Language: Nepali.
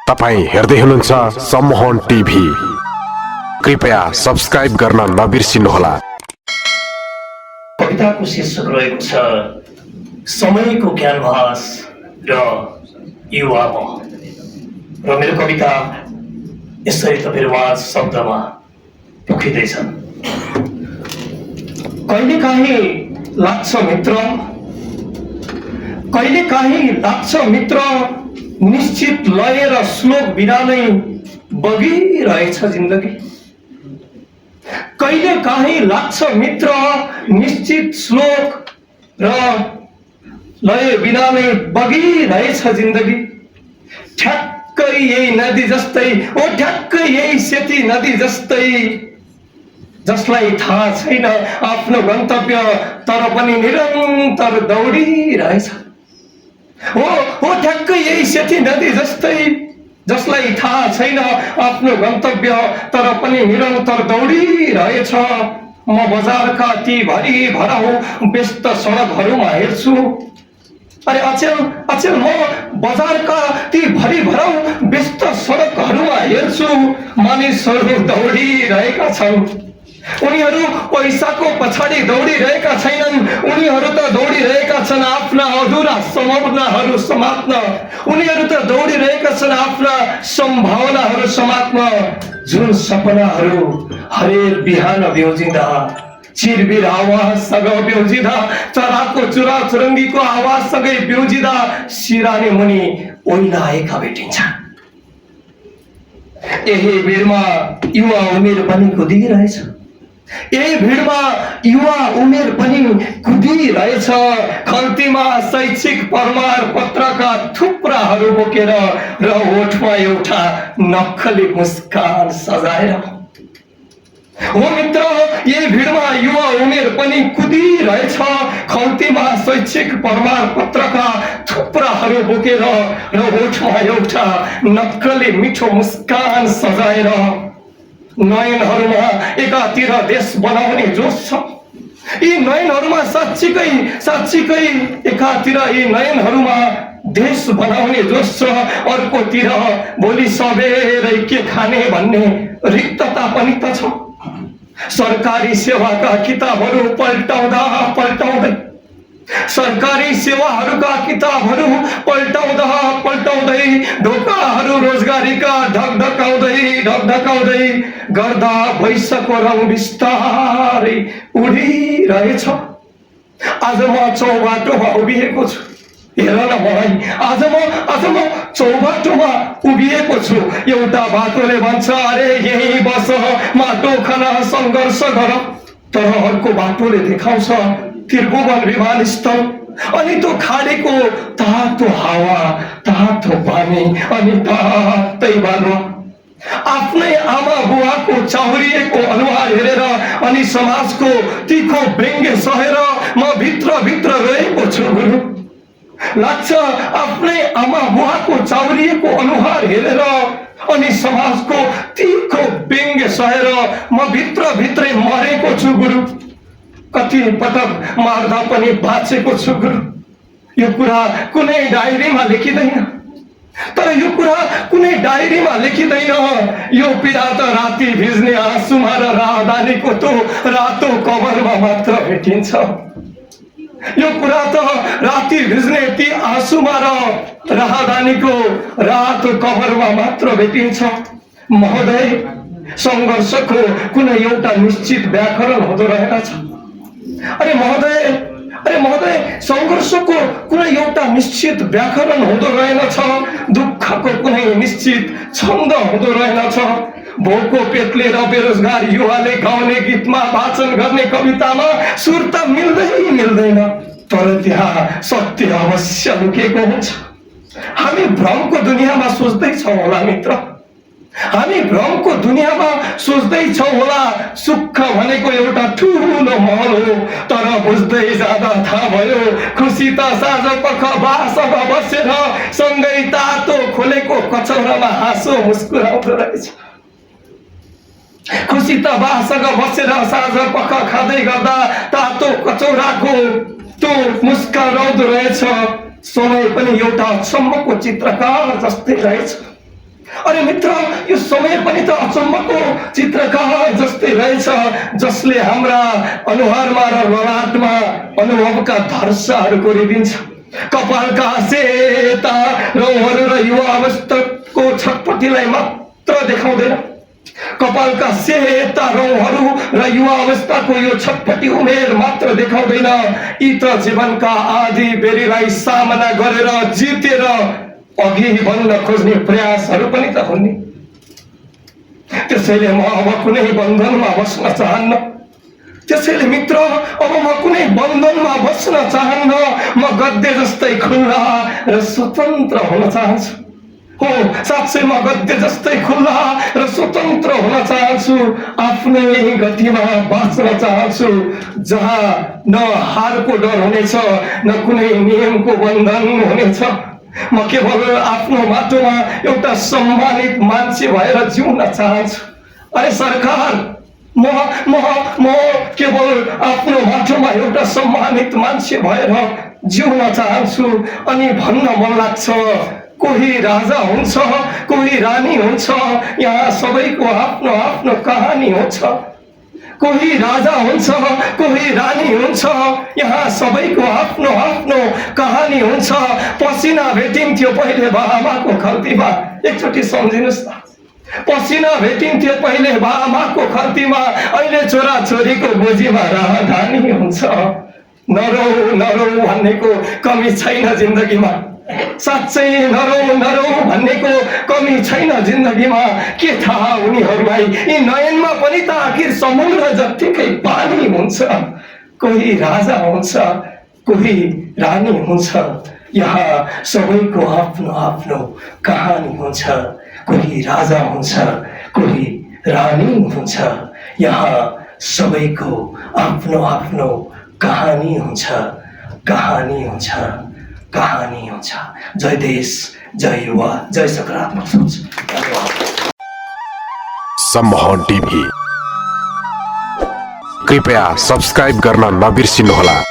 तपाईं हेर्दै हुनुहुन्छ सम्मोहन टिभी। कृपया सब्स्क्राइब गर्न नबिर्सिनुहोला। कविताको शीर्षक रहेको छ समयको क्यानभास र युवा म। र मेरो कविता यसरी तपाईहरुमाझ शब्दमा पोखिँदैछन्। कहिलेकाहीँ लाग्छ मित्र, कहिलेकाहीँ लाग्छ मित्र, निश्चित लय र श्लोक बिना नै बगिरहेछ जिन्दगी। कहिलेकाहीँ लाग्छ मित्र, निश्चित श्लोक र लय बिना नै बगिरहेछ जिन्दगी। ठ्याक्कै यही नदी जस्तै, ओ ठ्याक्कै यही सेती नदी जस्तै, जसलाई थाहा छैन आफ्नो गन्तव्य तर पनि निरन्तर दौडिरहेछ। हो ठ्याक्कै यही सेती नदी जस्तै, जसलाई थाहा छैन आफ्नो गन्तव्य तर पनि निरन्तर दौडिरहेछ। म बजारका ती भरि भराउ व्यस्त सडकहरूमा हेर्छु, अरे अचेल म बजारका ती भरि भराउ व्यस्त सडकहरूमा हेर्छु। मानिसहरू दौडिरहेका छन्, उनीहरू पैसाको पछाडि दौडिरहेका छैनन्, उनीहरू त दौडिरहेका छन् आफ्ना अधुरा सम्भावनाहरू समात्न। उनीहरू त दौडिरहेका छन् आफ्ना सम्भावनाहरू समात्न। जुन सपनाहरू हरेक बिहान ब्युजिँदा, चिरबिर आवाजसँग ब्युजिँदा, चराको चुरा चुरुङ्गीको आवाजसँगै ब्युजिँदा सिरानी मुनि ओइलाएका भेटिन्छ। यही भिडमा युवा उमेर पनि कुदिरहेछ, यही भिडमा युवा उमेर पनि कुदिरहेछ। खल्तीमा शैक्षिक प्रमाण पत्रका थुप्राहरू बोकेर र ओठमा एउटा नक्कली मुस्कान सजाएर। हो मित्र, यही भिडमा युवा उमेर पनि कुदिरहेछ। खल्तीमा शैक्षिक प्रमाण पत्रका थुप्राहरू बोकेर र ओठमा एउटा नक्कली मिठो मुस्कान सजाएर। नयनहरूमा एकातिर देश बनाउने जोश छ, यी नयनहरूमा साँच्चीकै एकातिर यी नयनहरूमा देश बनाउने जोश छ, अर्कोतिर भोलि सबेरै के खाने भन्ने रिक्तता पनि त छ। सरकारी सेवाका किताबहरू पल्टाउँदै सरकारी सेवाहरूका किताबहरू पल्टाउँदै ढोकाहरू रोजगारीका ढकढकाउँदै गर्दा भैँसको रङ बिस्तारै उडिरहेछ। आज म चौबाटोमा उभिएको छु, हेर न मलाई, आज म चौबाटोमा उभिएको छु। एउटा बाटोले भन्छ अरे यही बस, माटो खन, सङ्घर्ष गर, तर अर्को बाटोले देखाउँछ त्रिभुवन विमानस्थल। अनि त्यो खाडीको तातो हावा, तातो पानी अनि तातै बालुवा। आफ्नै आमा बुवाको चाउरिएको अनुहार हेरेर अनि समाजको तीखो व्यङ्ग्य सहेर म भित्र रहेको छु गुरु। लाग्छ आफ्नै आमा बुवाको चाउरिएको अनुहार हेरेर अनि समाजको तीखो व्यङ्ग्य सहेर म भित्रै मरेको छु गुरु। कति पटक मार्दा पनि बाँचेको छु गुरु। यो कुरा कुनै डायरीमा लेखिँदैन, तर यो कुरा कुनै डायरीमा लेखिँदैन। यो पीडा त राति भिज्ने आँसुमा र राहदानीको त्यो रातो कभरमा मात्र भेटिन्छ। यो कुरा त राति भिज्ने ती आँसुमा र राहदानीको रातो कभरमा मात्र भेटिन्छ। महोदय, सङ्घर्षको कुनै एउटा निश्चित व्याकरण हुँदो रहेनछ। अरे महोदय, सङ्घर्षको कुनै एउटा निश्चित व्याकरण हुँदो रहेनछ। दुःखको कुनै निश्चित छन्द हुँदो रहेनछ। भोको पेटले र बेरोजगार युवाले गाउने गीतमा, वाचन गर्ने कवितामा सुर त मिल्दैन, तर त्यहाँ सत्य अवश्य लुकेको हुन्छ। हामी भ्रमको दुनियाँमा सोच्दैछौँ होला मित्र, हामी भ्रमको दुनियाँमा सोच्दैछौँ होला सुख भनेको एउटा ठुलो महल हो, तर बुझ्दै जाँदा थाहा भयो खुसी त साँझ पख बासँग बसेर सँगै तातो खोलेको कचौरामा हाँसो मुस्कुराउँदो रहेछ। खुसी त बासँग बसेर साँझ पख खाँदै गर्दा तातो कचौराको त्यो मुस्कुराउँदो रहेछ। समय पनि एउटा अचम्मको चित्रकार जस्तै रहेछ। अरे मित्र, यो समय पनि त अचम्मको चित्रकार जस्तै रहेछ, जसले हाम्रा अनुहारमा र ललाटमा अनुभवका धर्साहरू कोरिदिन्छ। कपालका सेता रौँहरू र युवा अवस्थाको छटपटीलाई मात्र देखाउँदैन, कपालका सेता रौँहरू र युवा अवस्थाको यो छटपटी उमेर मात्र देखाउँदैन, यी त जीवनका आदि बेरीलाई सामना गरेर जितेर अघि बढ्न खोज्ने प्रयासहरू पनि त हुन् नि। त्यसैले म अब कुनै बन्धनमा बस्न चाहन्न, त्यसैले मित्र अब म कुनै बन्धनमा बस्न चाहन्न। म गद्य जस्तै खुल्ला र स्वतन्त्र हुन चाहन्छु। हो, साँच्चै म गद्य जस्तै खुल्ला र स्वतन्त्र हुन चाहन्छु। आफ्नै गतिमा बाँच्न चाहन्छु, जहाँ न हारको डर हुनेछ, न कुनै नियमको बन्धन हुनेछ। म केवल आफ्नो बाटोमा एउटा सम्मानित मान्छे भएर जिउन चाहन्छु। अरे सरकार, म म म केवल आफ्नो बाटोमा एउटा सम्मानित मान्छे भएर जिउन चाहन्छु। अनि भन्न मन लाग्छ, कोही राजा हुन्छ, कोही रानी हुन्छ, यहाँ सबैको आफ्नो आफ्नो कहानी हुन्छ। कोही राजा हुन्छ, कोही रानी हुन्छ, यहाँ सबैको आफ्नो आफ्नो कहानी हुन्छ। पसिना भेटिन्थ्यो पहिले बाबाको खल्तीमा, एकचोटि सम्झिनुहोस् न। पसिना भेटिन्थ्यो पहिले बाबाको खल्तीमा, अहिले छोराछोरीको गोजीमा राहदानी हुन्छ। नरौ नरौ भन्नेको कमी छैन जिन्दगीमा, साँच्चै नरौ नरौ भन्नेको कमी छैन जिन्दगीमा। के थाहा उनीहरूलाई, यी नयनमा पनि त आखिर समुद्र जत्तिकै पानी हुन्छ। कोही राजा हुन्छ, कोही रानी हुन्छ, यहाँ सबैको आफ्नो आफ्नो कहानी हुन्छ। कोही राजा हुन्छ, कोही रानी हुन्छ, यहाँ सबैको आफ्नो आफ्नो कहानी हुन्छ, कहानी हुन्छ, कहानी हुन्छ। जय देश, जय युवा, जय सकारात्मक सोच। धन्यवाद। सम्मोहन टिभी कृपया सब्स्क्राइब गर्न नबिर्सिनुहोला।